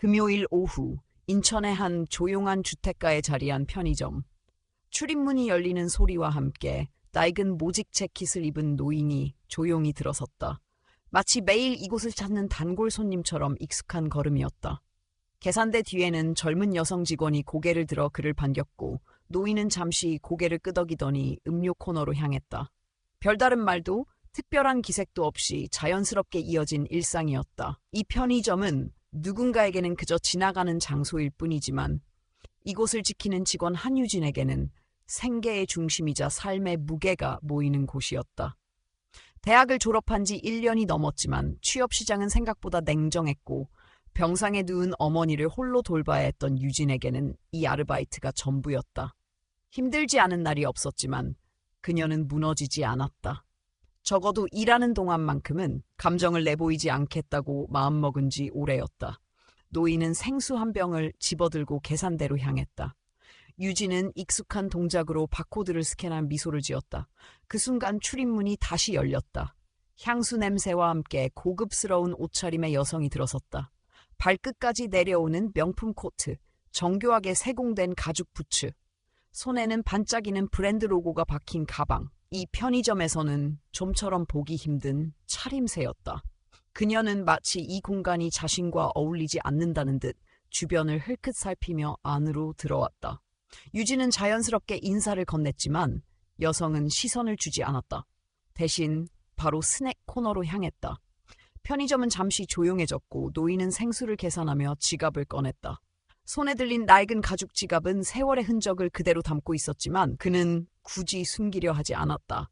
금요일 오후 인천의 한 조용한 주택가에 자리한 편의점. 출입문이 열리는 소리와 함께 낡은 모직 재킷을 입은 노인이 조용히 들어섰다. 마치 매일 이곳을 찾는 단골 손님처럼 익숙한 걸음이었다. 계산대 뒤에는 젊은 여성 직원이 고개를 들어 그를 반겼고 노인은 잠시 고개를 끄덕이더니 음료 코너로 향했다. 별다른 말도 특별한 기색도 없이 자연스럽게 이어진 일상이었다. 이 편의점은 누군가에게는 그저 지나가는 장소일 뿐이지만 이곳을 지키는 직원 한유진에게는 생계의 중심이자 삶의 무게가 모이는 곳이었다. 대학을 졸업한 지 1년이 넘었지만 취업시장은 생각보다 냉정했고 병상에 누운 어머니를 홀로 돌봐야 했던 유진에게는 이 아르바이트가 전부였다. 힘들지 않은 날이 없었지만 그녀는 무너지지 않았다. 적어도 일하는 동안만큼은 감정을 내보이지 않겠다고 마음먹은 지 오래였다. 노인은 생수 한 병을 집어들고 계산대로 향했다. 유진은 익숙한 동작으로 바코드를 스캔한 미소를 지었다. 그 순간 출입문이 다시 열렸다. 향수 냄새와 함께 고급스러운 옷차림의 여성이 들어섰다. 발끝까지 내려오는 명품 코트, 정교하게 세공된 가죽 부츠, 손에는 반짝이는 브랜드 로고가 박힌 가방. 이 편의점에서는 좀처럼 보기 힘든 차림새였다. 그녀는 마치 이 공간이 자신과 어울리지 않는다는 듯 주변을 흘끗 살피며 안으로 들어왔다. 유진은 자연스럽게 인사를 건넸지만 여성은 시선을 주지 않았다. 대신 바로 스낵 코너로 향했다. 편의점은 잠시 조용해졌고 노인은 생수를 계산하며 지갑을 꺼냈다. 손에 들린 낡은 가죽 지갑은 세월의 흔적을 그대로 담고 있었지만 그는 굳이 숨기려 하지 않았다.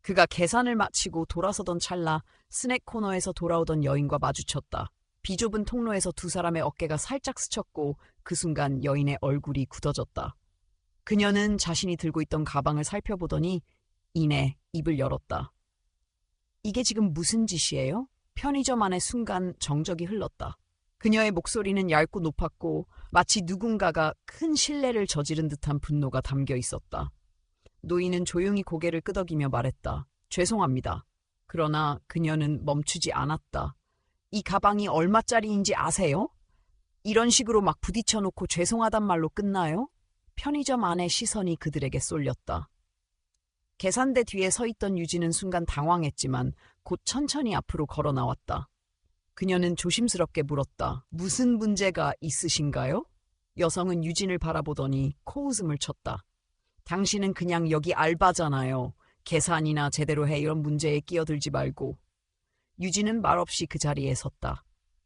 그가 계산을 마치고 돌아서던 찰나 스낵 코너에서 돌아오던 여인과 마주쳤다. 비좁은 통로에서 두 사람의 어깨가 살짝 스쳤고 그 순간 여인의 얼굴이 굳어졌다. 그녀는 자신이 들고 있던 가방을 살펴보더니 이내 입을 열었다. 이게 지금 무슨 짓이에요? 편의점 안에 순간 정적이 흘렀다. 그녀의 목소리는 얇고 높았고 마치 누군가가 큰 실례를 저지른 듯한 분노가 담겨 있었다. 노인은 조용히 고개를 끄덕이며 말했다. 죄송합니다. 그러나 그녀는 멈추지 않았다. 이 가방이 얼마짜리인지 아세요? 이런 식으로 막 부딪혀놓고 죄송하단 말로 끝나요? 편의점 안의 시선이 그들에게 쏠렸다. 계산대 뒤에 서 있던 유진은 순간 당황했지만 곧 천천히 앞으로 걸어 나왔다. 그녀는 조심스럽게 물었다. 무슨 문제가 있으신가요? 여성은 유진을 바라보더니 코웃음을 쳤다. 당신은 그냥 여기 알바잖아요. 계산이나 제대로 해 이런 문제에 끼어들지 말고. 유진은 말없이 그 자리에 섰다.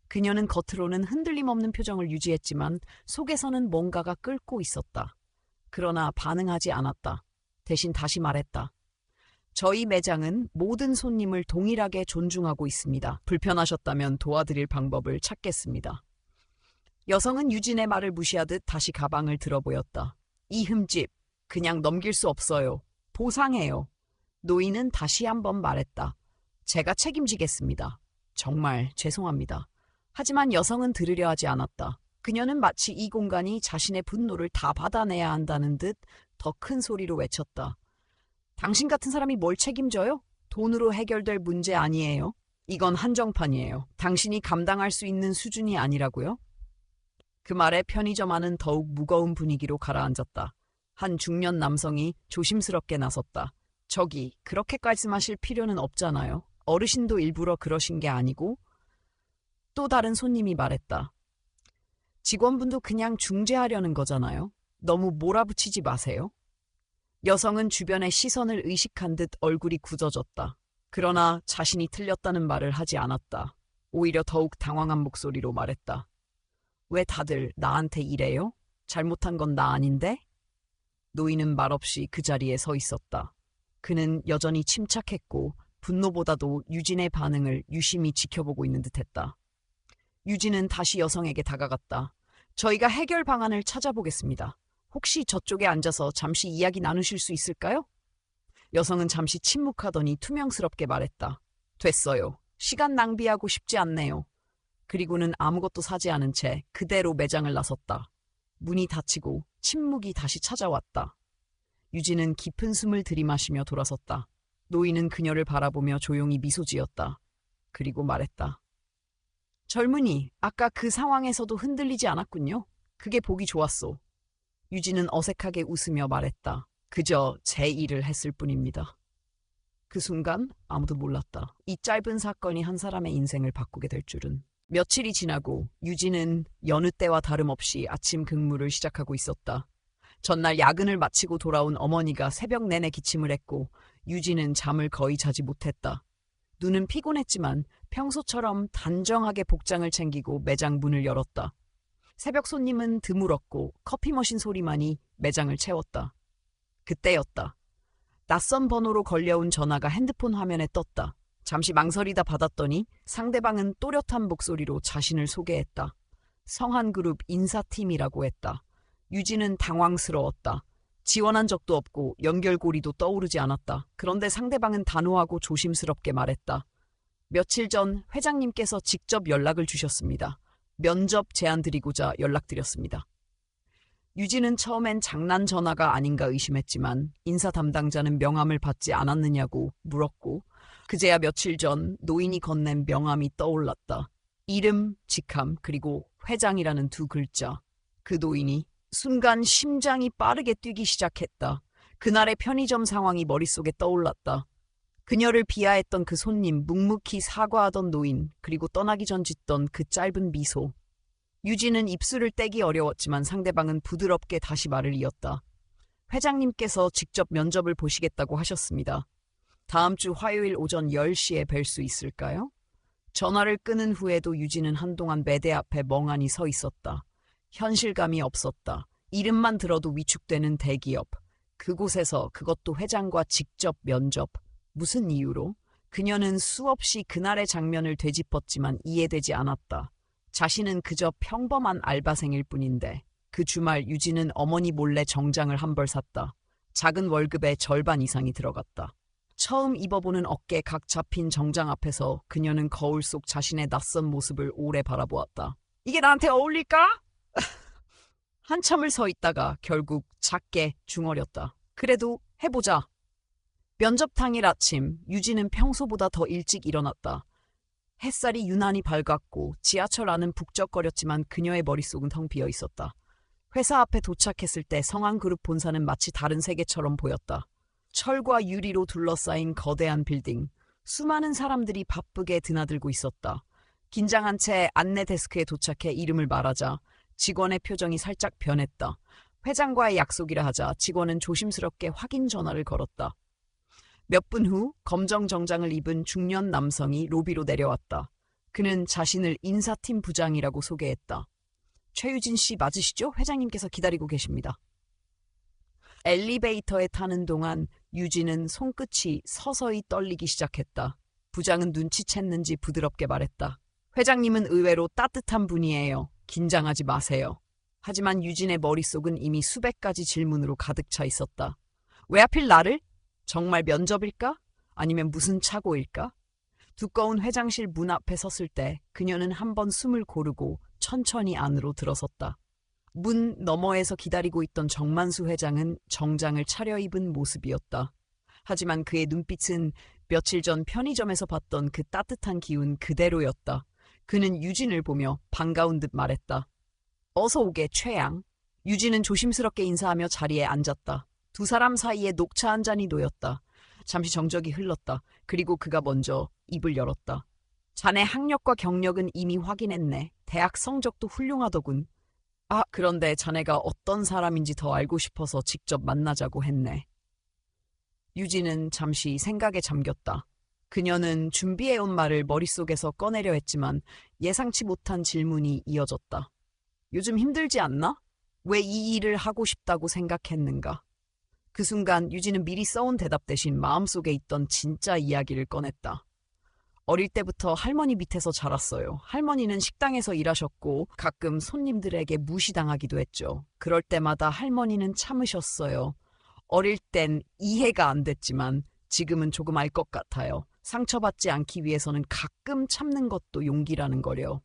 그녀는 겉으로는 흔들림 없는 표정을 유지했지만 속에서는 뭔가가 끓고 있었다. 그러나 반응하지 않았다. 대신 다시 말했다. 저희 매장은 모든 손님을 동일하게 존중하고 있습니다. 불편하셨다면 도와드릴 방법을 찾겠습니다. 여성은 유진의 말을 무시하듯 다시 가방을 들어보였다. 이 흠집, 그냥 넘길 수 없어요. 보상해요. 노인은 다시 한번 말했다. 제가 책임지겠습니다. 정말 죄송합니다. 하지만 여성은 들으려 하지 않았다. 그녀는 마치 이 공간이 자신의 분노를 다 받아내야 한다는 듯 더 큰 소리로 외쳤다. 당신 같은 사람이 뭘 책임져요? 돈으로 해결될 문제 아니에요. 이건 한정판이에요. 당신이 감당할 수 있는 수준이 아니라고요? 그 말에 편의점 안은 더욱 무거운 분위기로 가라앉았다. 한 중년 남성이 조심스럽게 나섰다. 저기, 그렇게까지 마실 필요는 없잖아요. 어르신도 일부러 그러신 게 아니고. 또 다른 손님이 말했다. 직원분도 그냥 중재하려는 거잖아요. 너무 몰아붙이지 마세요. 여성은 주변의 시선을 의식한 듯 얼굴이 굳어졌다. 그러나 자신이 틀렸다는 말을 하지 않았다. 오히려 더욱 당황한 목소리로 말했다. 왜 다들 나한테 이래요? 잘못한 건 나 아닌데? 노인은 말없이 그 자리에 서 있었다. 그는 여전히 침착했고 분노보다도 유진의 반응을 유심히 지켜보고 있는 듯했다. 유진은 다시 여성에게 다가갔다. 저희가 해결 방안을 찾아보겠습니다. 혹시 저쪽에 앉아서 잠시 이야기 나누실 수 있을까요? 여성은 잠시 침묵하더니 투명스럽게 말했다. 됐어요. 시간 낭비하고 싶지 않네요. 그리고는 아무것도 사지 않은 채 그대로 매장을 나섰다. 문이 닫히고 침묵이 다시 찾아왔다. 유진은 깊은 숨을 들이마시며 돌아섰다. 노인은 그녀를 바라보며 조용히 미소 지었다. 그리고 말했다. 젊은이, 아까 그 상황에서도 흔들리지 않았군요. 그게 보기 좋았소. 유진은 어색하게 웃으며 말했다. 그저 제 일을 했을 뿐입니다. 그 순간 아무도 몰랐다. 이 짧은 사건이 한 사람의 인생을 바꾸게 될 줄은. 며칠이 지나고 유진은 여느 때와 다름없이 아침 근무를 시작하고 있었다. 전날 야근을 마치고 돌아온 어머니가 새벽 내내 기침을 했고 유진은 잠을 거의 자지 못했다. 눈은 피곤했지만 평소처럼 단정하게 복장을 챙기고 매장 문을 열었다. 새벽 손님은 드물었고 커피 머신 소리만이 매장을 채웠다. 그때였다. 낯선 번호로 걸려온 전화가 핸드폰 화면에 떴다. 잠시 망설이다 받았더니 상대방은 또렷한 목소리로 자신을 소개했다. 성한그룹 인사팀이라고 했다. 유진은 당황스러웠다. 지원한 적도 없고 연결고리도 떠오르지 않았다. 그런데 상대방은 단호하고 조심스럽게 말했다. 며칠 전 회장님께서 직접 연락을 주셨습니다. 면접 제안 드리고자 연락드렸습니다. 유진은 처음엔 장난 전화가 아닌가 의심했지만 인사 담당자는 명함을 받지 않았느냐고 물었고 그제야 며칠 전 노인이 건넨 명함이 떠올랐다. 이름, 직함, 그리고 회장이라는 두 글자. 그 노인이 순간 심장이 빠르게 뛰기 시작했다. 그날의 편의점 상황이 머릿속에 떠올랐다. 그녀를 비하했던 그 손님, 묵묵히 사과하던 노인, 그리고 떠나기 전 짓던 그 짧은 미소. 유진은 입술을 떼기 어려웠지만 상대방은 부드럽게 다시 말을 이었다. 회장님께서 직접 면접을 보시겠다고 하셨습니다. 다음 주 화요일 오전 10시에 뵐 수 있을까요? 전화를 끊은 후에도 유진은 한동안 매대 앞에 멍하니 서 있었다. 현실감이 없었다. 이름만 들어도 위축되는 대기업. 그곳에서 그것도 회장과 직접 면접. 무슨 이유로? 그녀는 수없이 그날의 장면을 되짚었지만 이해되지 않았다. 자신은 그저 평범한 알바생일 뿐인데 그 주말 유진은 어머니 몰래 정장을 한 벌 샀다. 작은 월급의 절반 이상이 들어갔다. 처음 입어보는 어깨 각 잡힌 정장 앞에서 그녀는 거울 속 자신의 낯선 모습을 오래 바라보았다. 이게 나한테 어울릴까? 한참을 서 있다가 결국 작게 중얼였다. 그래도 해보자. 면접 당일 아침 유진은 평소보다 더 일찍 일어났다. 햇살이 유난히 밝았고 지하철 안은 북적거렸지만 그녀의 머릿속은 텅 비어 있었다. 회사 앞에 도착했을 때 성한그룹 본사는 마치 다른 세계처럼 보였다. 철과 유리로 둘러싸인 거대한 빌딩. 수많은 사람들이 바쁘게 드나들고 있었다. 긴장한 채 안내 데스크에 도착해 이름을 말하자 직원의 표정이 살짝 변했다. 회장과의 약속이라 하자 직원은 조심스럽게 확인 전화를 걸었다. 몇 분 후 검정 정장을 입은 중년 남성이 로비로 내려왔다. 그는 자신을 인사팀 부장이라고 소개했다. 최유진 씨 맞으시죠? 회장님께서 기다리고 계십니다. 엘리베이터에 타는 동안 유진은 손끝이 서서히 떨리기 시작했다. 부장은 눈치챘는지 부드럽게 말했다. 회장님은 의외로 따뜻한 분이에요. 긴장하지 마세요. 하지만 유진의 머릿속은 이미 수백 가지 질문으로 가득 차 있었다. 왜 하필 나를? 정말 면접일까? 아니면 무슨 착오일까? 두꺼운 회장실 문 앞에 섰을 때 그녀는 한번 숨을 고르고 천천히 안으로 들어섰다. 문 너머에서 기다리고 있던 정만수 회장은 정장을 차려입은 모습이었다. 하지만 그의 눈빛은 며칠 전 편의점에서 봤던 그 따뜻한 기운 그대로였다. 그는 유진을 보며 반가운 듯 말했다. 어서 오게, 최양. 유진은 조심스럽게 인사하며 자리에 앉았다. 두 사람 사이에 녹차 한 잔이 놓였다. 잠시 정적이 흘렀다. 그리고 그가 먼저 입을 열었다. 자네 학력과 경력은 이미 확인했네. 대학 성적도 훌륭하더군. 아, 그런데 자네가 어떤 사람인지 더 알고 싶어서 직접 만나자고 했네. 유진은 잠시 생각에 잠겼다. 그녀는 준비해온 말을 머릿속에서 꺼내려 했지만 예상치 못한 질문이 이어졌다. 요즘 힘들지 않나? 왜 이 일을 하고 싶다고 생각했는가? 그 순간 유진은 미리 써온 대답 대신 마음속에 있던 진짜 이야기를 꺼냈다. 어릴 때부터 할머니 밑에서 자랐어요. 할머니는 식당에서 일하셨고 가끔 손님들에게 무시당하기도 했죠. 그럴 때마다 할머니는 참으셨어요. 어릴 땐 이해가 안 됐지만 지금은 조금 알 것 같아요. 상처받지 않기 위해서는 가끔 참는 것도 용기라는 거려.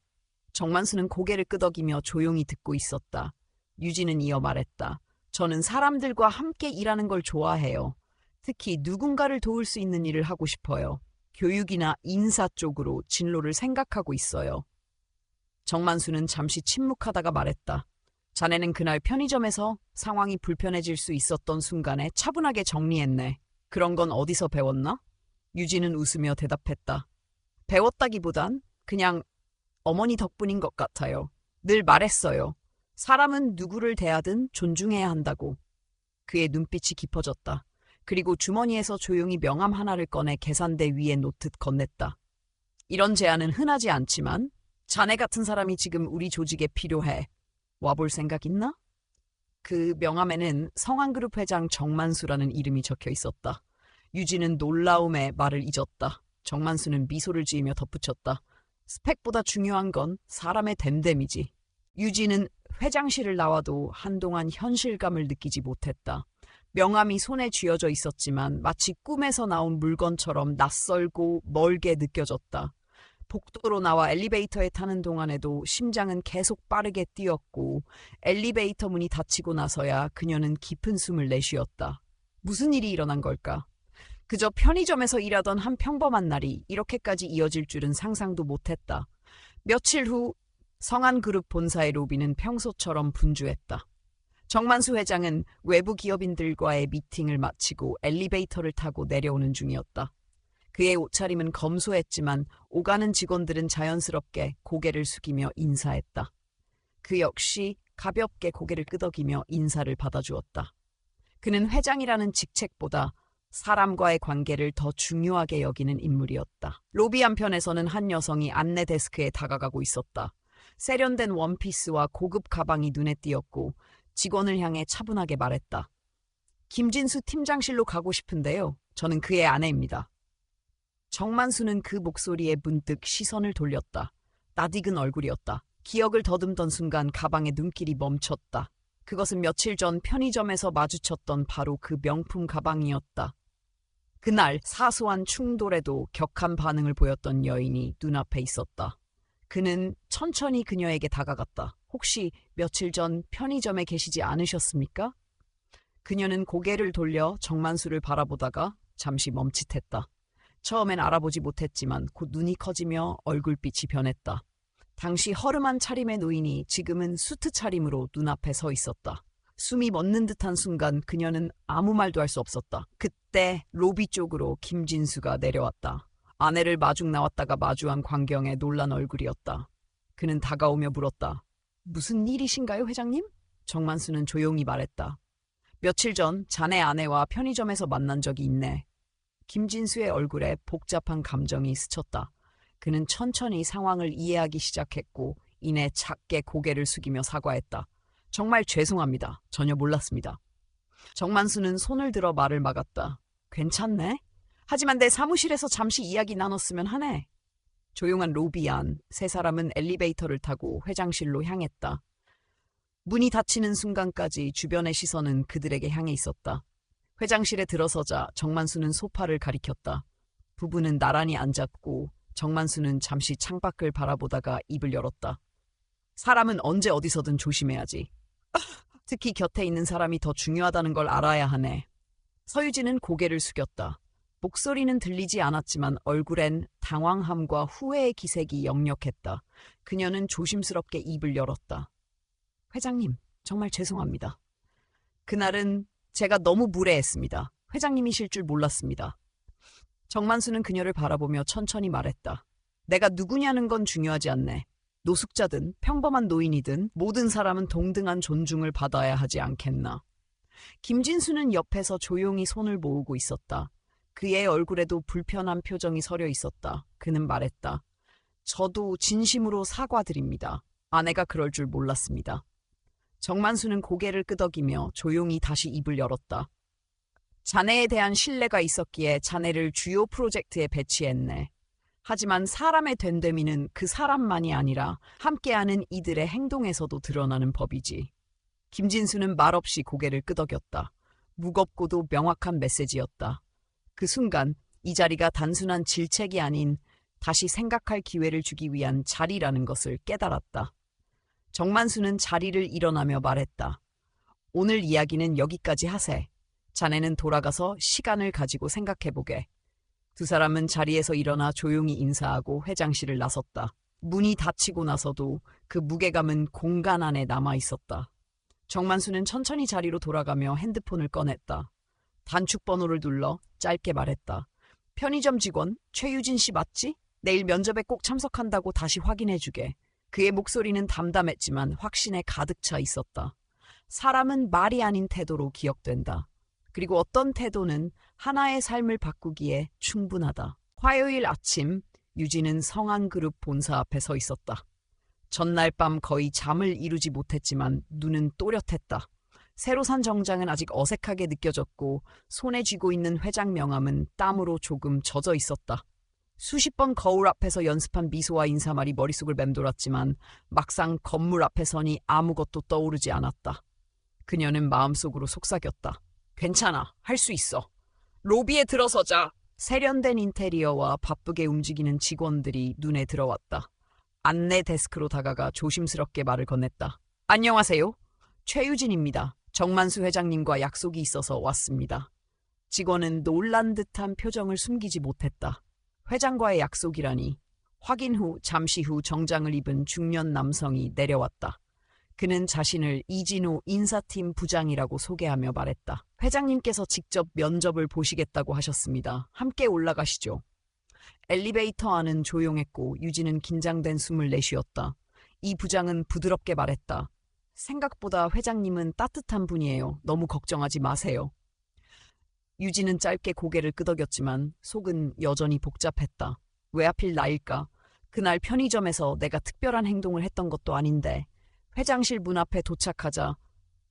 정만수는 고개를 끄덕이며 조용히 듣고 있었다. 유진은 이어 말했다. 저는 사람들과 함께 일하는 걸 좋아해요. 특히 누군가를 도울 수 있는 일을 하고 싶어요. 교육이나 인사 쪽으로 진로를 생각하고 있어요. 정만수는 잠시 침묵하다가 말했다. 자네는 그날 편의점에서 상황이 불편해질 수 있었던 순간에 차분하게 정리했네. 그런 건 어디서 배웠나? 유진은 웃으며 대답했다. 배웠다기보단 그냥 어머니 덕분인 것 같아요. 늘 말했어요. 사람은 누구를 대하든 존중해야 한다고. 그의 눈빛이 깊어졌다. 그리고 주머니에서 조용히 명함 하나를 꺼내 계산대 위에 놓듯 건넸다. 이런 제안은 흔하지 않지만 자네 같은 사람이 지금 우리 조직에 필요해. 와볼 생각 있나? 그 명함에는 성한그룹 회장 정만수라는 이름이 적혀 있었다. 유진은 놀라움에 말을 잊었다. 정만수는 미소를 지으며 덧붙였다. 스펙보다 중요한 건 사람의 됨됨이지. 유진은 회장실을 나와도 한동안 현실감을 느끼지 못했다. 명함이 손에 쥐어져 있었지만 마치 꿈에서 나온 물건처럼 낯설고 멀게 느껴졌다. 복도로 나와 엘리베이터에 타는 동안에도 심장은 계속 빠르게 뛰었고 엘리베이터 문이 닫히고 나서야 그녀는 깊은 숨을 내쉬었다. 무슨 일이 일어난 걸까? 그저 편의점에서 일하던 한 평범한 날이 이렇게까지 이어질 줄은 상상도 못했다. 며칠 후 성한그룹 본사의 로비는 평소처럼 분주했다. 정만수 회장은 외부 기업인들과의 미팅을 마치고 엘리베이터를 타고 내려오는 중이었다. 그의 옷차림은 검소했지만 오가는 직원들은 자연스럽게 고개를 숙이며 인사했다. 그 역시 가볍게 고개를 끄덕이며 인사를 받아주었다. 그는 회장이라는 직책보다 사람과의 관계를 더 중요하게 여기는 인물이었다. 로비 한편에서는 한 여성이 안내 데스크에 다가가고 있었다. 세련된 원피스와 고급 가방이 눈에 띄었고 직원을 향해 차분하게 말했다. 김진수 팀장실로 가고 싶은데요. 저는 그의 아내입니다. 정만수는 그 목소리에 문득 시선을 돌렸다. 낯익은 얼굴이었다. 기억을 더듬던 순간 가방에 눈길이 멈췄다. 그것은 며칠 전 편의점에서 마주쳤던 바로 그 명품 가방이었다. 그날 사소한 충돌에도 격한 반응을 보였던 여인이 눈앞에 있었다. 그는 천천히 그녀에게 다가갔다. 혹시 며칠 전 편의점에 계시지 않으셨습니까? 그녀는 고개를 돌려 정만수를 바라보다가 잠시 멈칫했다. 처음엔 알아보지 못했지만 곧 눈이 커지며 얼굴빛이 변했다. 당시 허름한 차림의 노인이 지금은 수트 차림으로 눈앞에 서 있었다. 숨이 멎는 듯한 순간 그녀는 아무 말도 할 수 없었다. 그때 로비 쪽으로 김진수가 내려왔다. 아내를 마중 나왔다가 마주한 광경에 놀란 얼굴이었다. 그는 다가오며 물었다. 무슨 일이신가요, 회장님? 정만수는 조용히 말했다. 며칠 전 자네 아내와 편의점에서 만난 적이 있네. 김진수의 얼굴에 복잡한 감정이 스쳤다. 그는 천천히 상황을 이해하기 시작했고 이내 작게 고개를 숙이며 사과했다. 정말 죄송합니다. 전혀 몰랐습니다. 정만수는 손을 들어 말을 막았다. 괜찮네? 하지만 내 사무실에서 잠시 이야기 나눴으면 하네. 조용한 로비 안 세 사람은 엘리베이터를 타고 회장실로 향했다. 문이 닫히는 순간까지 주변의 시선은 그들에게 향해 있었다. 회장실에 들어서자 정만수는 소파를 가리켰다. 부부는 나란히 앉았고 정만수는 잠시 창밖을 바라보다가 입을 열었다. 사람은 언제 어디서든 조심해야지. 특히 곁에 있는 사람이 더 중요하다는 걸 알아야 하네. 서유진은 고개를 숙였다. 목소리는 들리지 않았지만 얼굴엔 당황함과 후회의 기색이 역력했다. 그녀는 조심스럽게 입을 열었다. 회장님, 정말 죄송합니다. 그날은 제가 너무 무례했습니다. 회장님이실 줄 몰랐습니다. 정만수는 그녀를 바라보며 천천히 말했다. 내가 누구냐는 건 중요하지 않네. 노숙자든 평범한 노인이든 모든 사람은 동등한 존중을 받아야 하지 않겠나. 김진수는 옆에서 조용히 손을 모으고 있었다. 그의 얼굴에도 불편한 표정이 서려 있었다. 그는 말했다. 저도 진심으로 사과드립니다. 아내가 그럴 줄 몰랐습니다. 정만수는 고개를 끄덕이며 조용히 다시 입을 열었다. 자네에 대한 신뢰가 있었기에 자네를 주요 프로젝트에 배치했네. 하지만 사람의 된됨이는 그 사람만이 아니라 함께하는 이들의 행동에서도 드러나는 법이지. 김진수는 말없이 고개를 끄덕였다. 무겁고도 명확한 메시지였다. 그 순간 이 자리가 단순한 질책이 아닌 다시 생각할 기회를 주기 위한 자리라는 것을 깨달았다. 정만수는 자리를 일어나며 말했다. 오늘 이야기는 여기까지 하세. 자네는 돌아가서 시간을 가지고 생각해보게. 두 사람은 자리에서 일어나 조용히 인사하고 회장실을 나섰다. 문이 닫히고 나서도 그 무게감은 공간 안에 남아 있었다. 정만수는 천천히 자리로 돌아가며 핸드폰을 꺼냈다. 단축 번호를 눌러 짧게 말했다. 편의점 직원 최유진 씨 맞지? 내일 면접에 꼭 참석한다고 다시 확인해주게. 그의 목소리는 담담했지만 확신에 가득 차 있었다. 사람은 말이 아닌 태도로 기억된다. 그리고 어떤 태도는 하나의 삶을 바꾸기에 충분하다. 화요일 아침 유진은 성한그룹 본사 앞에 서 있었다. 전날 밤 거의 잠을 이루지 못했지만 눈은 또렷했다. 새로 산 정장은 아직 어색하게 느껴졌고 손에 쥐고 있는 회장 명함은 땀으로 조금 젖어 있었다. 수십 번 거울 앞에서 연습한 미소와 인사말이 머릿속을 맴돌았지만 막상 건물 앞에 서니 아무것도 떠오르지 않았다. 그녀는 마음속으로 속삭였다. 괜찮아, 할 수 있어. 로비에 들어서자. 세련된 인테리어와 바쁘게 움직이는 직원들이 눈에 들어왔다. 안내 데스크로 다가가 조심스럽게 말을 건넸다. 안녕하세요. 최유진입니다. 정만수 회장님과 약속이 있어서 왔습니다. 직원은 놀란 듯한 표정을 숨기지 못했다. 회장과의 약속이라니. 확인 후 잠시 후 정장을 입은 중년 남성이 내려왔다. 그는 자신을 이진호 인사팀 부장이라고 소개하며 말했다. 회장님께서 직접 면접을 보시겠다고 하셨습니다. 함께 올라가시죠. 엘리베이터 안은 조용했고 유진은 긴장된 숨을 내쉬었다. 이 부장은 부드럽게 말했다. 생각보다 회장님은 따뜻한 분이에요. 너무 걱정하지 마세요. 유진은 짧게 고개를 끄덕였지만 속은 여전히 복잡했다. 왜 하필 나일까? 그날 편의점에서 내가 특별한 행동을 했던 것도 아닌데. 회장실 문 앞에 도착하자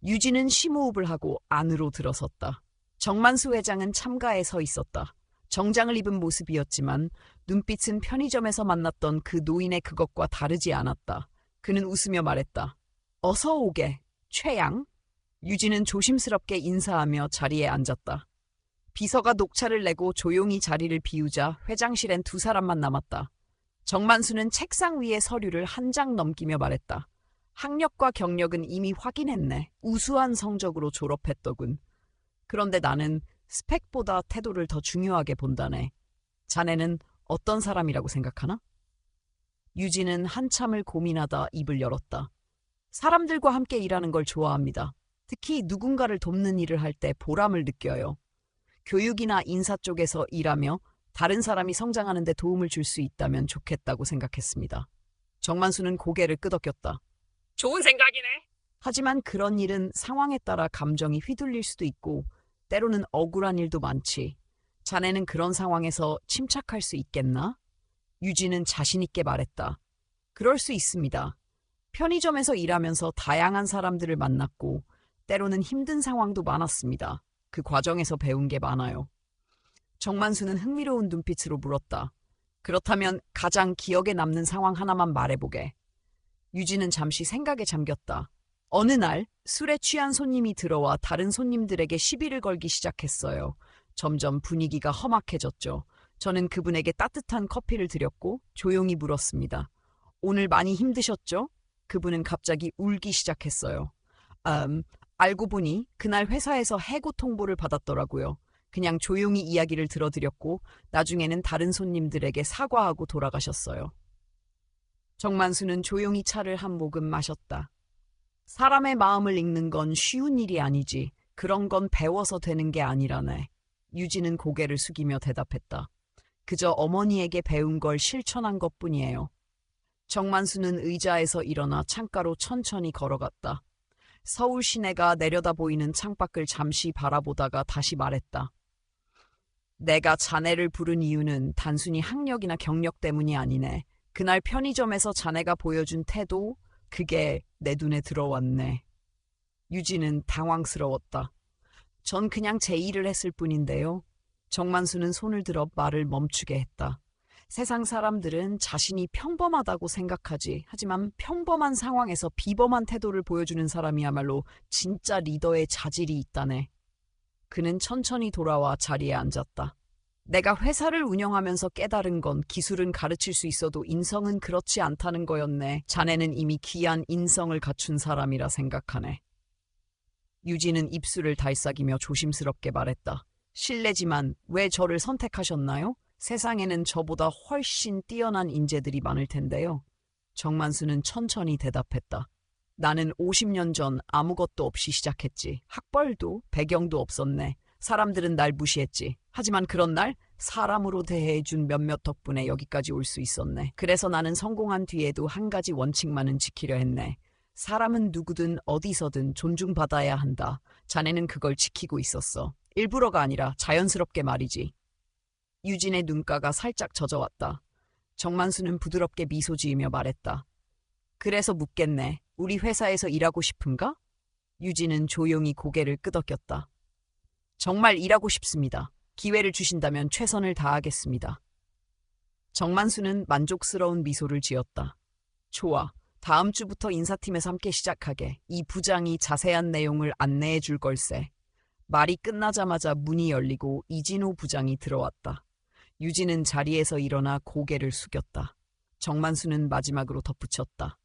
유진은 심호흡을 하고 안으로 들어섰다. 정만수 회장은 참가에 서 있었다. 정장을 입은 모습이었지만 눈빛은 편의점에서 만났던 그 노인의 그것과 다르지 않았다. 그는 웃으며 말했다. 어서 오게, 최양. 유진은 조심스럽게 인사하며 자리에 앉았다. 비서가 녹차를 내고 조용히 자리를 비우자 회장실엔 두 사람만 남았다. 정만수는 책상 위에 서류를 한 장 넘기며 말했다. 학력과 경력은 이미 확인했네. 우수한 성적으로 졸업했더군. 그런데 나는 스펙보다 태도를 더 중요하게 본다네. 자네는 어떤 사람이라고 생각하나? 유진은 한참을 고민하다 입을 열었다. 사람들과 함께 일하는 걸 좋아합니다. 특히 누군가를 돕는 일을 할 때 보람을 느껴요. 교육이나 인사 쪽에서 일하며 다른 사람이 성장하는 데 도움을 줄 수 있다면 좋겠다고 생각했습니다. 정만수는 고개를 끄덕였다. 좋은 생각이네. 하지만 그런 일은 상황에 따라 감정이 휘둘릴 수도 있고 때로는 억울한 일도 많지. 자네는 그런 상황에서 침착할 수 있겠나? 유진은 자신 있게 말했다. 그럴 수 있습니다. 편의점에서 일하면서 다양한 사람들을 만났고 때로는 힘든 상황도 많았습니다. 그 과정에서 배운 게 많아요. 정만수는 흥미로운 눈빛으로 물었다. 그렇다면 가장 기억에 남는 상황 하나만 말해보게. 유진은 잠시 생각에 잠겼다. 어느 날 술에 취한 손님이 들어와 다른 손님들에게 시비를 걸기 시작했어요. 점점 분위기가 험악해졌죠. 저는 그분에게 따뜻한 커피를 드렸고 조용히 물었습니다. 오늘 많이 힘드셨죠? 그분은 갑자기 울기 시작했어요. 알고 보니 그날 회사에서 해고 통보를 받았더라고요. 그냥 조용히 이야기를 들어드렸고 나중에는 다른 손님들에게 사과하고 돌아가셨어요. 정만수는 조용히 차를 한 모금 마셨다. 사람의 마음을 읽는 건 쉬운 일이 아니지. 그런 건 배워서 되는 게 아니라네. 유진은 고개를 숙이며 대답했다. 그저 어머니에게 배운 걸 실천한 것뿐이에요. 정만수는 의자에서 일어나 창가로 천천히 걸어갔다. 서울 시내가 내려다 보이는 창밖을 잠시 바라보다가 다시 말했다. 내가 자네를 부른 이유는 단순히 학력이나 경력 때문이 아니네. 그날 편의점에서 자네가 보여준 태도, 그게 내 눈에 들어왔네. 유진은 당황스러웠다. 전 그냥 제 일을 했을 뿐인데요. 정만수는 손을 들어 말을 멈추게 했다. 세상 사람들은 자신이 평범하다고 생각하지. 하지만 평범한 상황에서 비범한 태도를 보여주는 사람이야말로 진짜 리더의 자질이 있다네. 그는 천천히 돌아와 자리에 앉았다. 내가 회사를 운영하면서 깨달은 건 기술은 가르칠 수 있어도 인성은 그렇지 않다는 거였네. 자네는 이미 귀한 인성을 갖춘 사람이라 생각하네. 유진은 입술을 달싹이며 조심스럽게 말했다. 실례지만 왜 저를 선택하셨나요? 세상에는 저보다 훨씬 뛰어난 인재들이 많을 텐데요. 정만수는 천천히 대답했다. 나는 50년 전 아무것도 없이 시작했지. 학벌도 배경도 없었네. 사람들은 날 무시했지. 하지만 그런 날 사람으로 대해준 몇몇 덕분에 여기까지 올 수 있었네. 그래서 나는 성공한 뒤에도 한 가지 원칙만은 지키려 했네. 사람은 누구든 어디서든 존중받아야 한다. 자네는 그걸 지키고 있었어. 일부러가 아니라 자연스럽게 말이지. 유진의 눈가가 살짝 젖어왔다. 정만수는 부드럽게 미소 지으며 말했다. 그래서 묻겠네. 우리 회사에서 일하고 싶은가? 유진은 조용히 고개를 끄덕였다. 정말 일하고 싶습니다. 기회를 주신다면 최선을 다하겠습니다. 정만수는 만족스러운 미소를 지었다. 좋아. 다음 주부터 인사팀에서 함께 시작하게. 이 부장이 자세한 내용을 안내해 줄 걸세. 말이 끝나자마자 문이 열리고 이진호 부장이 들어왔다. 유진은 자리에서 일어나 고개를 숙였다. 정만수는 마지막으로 덧붙였다.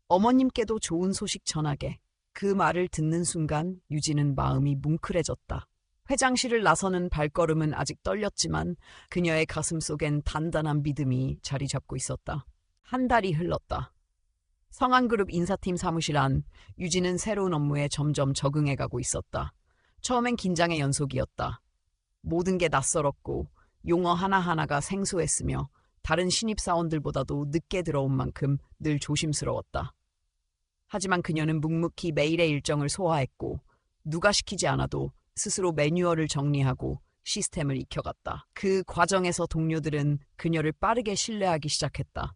어머님께도 좋은 소식 전하게. 그 말을 듣는 순간 유진은 마음이 뭉클해졌다. 회장실을 나서는 발걸음은 아직 떨렸지만 그녀의 가슴 속엔 단단한 믿음이 자리 잡고 있었다. 한 달이 흘렀다. 성한그룹 인사팀 사무실 안 유진은 새로운 업무에 점점 적응해가고 있었다. 처음엔 긴장의 연속이었다. 모든 게 낯설었고 용어 하나하나가 생소했으며 다른 신입사원들보다도 늦게 들어온 만큼 늘 조심스러웠다. 하지만 그녀는 묵묵히 매일의 일정을 소화했고 누가 시키지 않아도 스스로 매뉴얼을 정리하고 시스템을 익혀갔다. 그 과정에서 동료들은 그녀를 빠르게 신뢰하기 시작했다.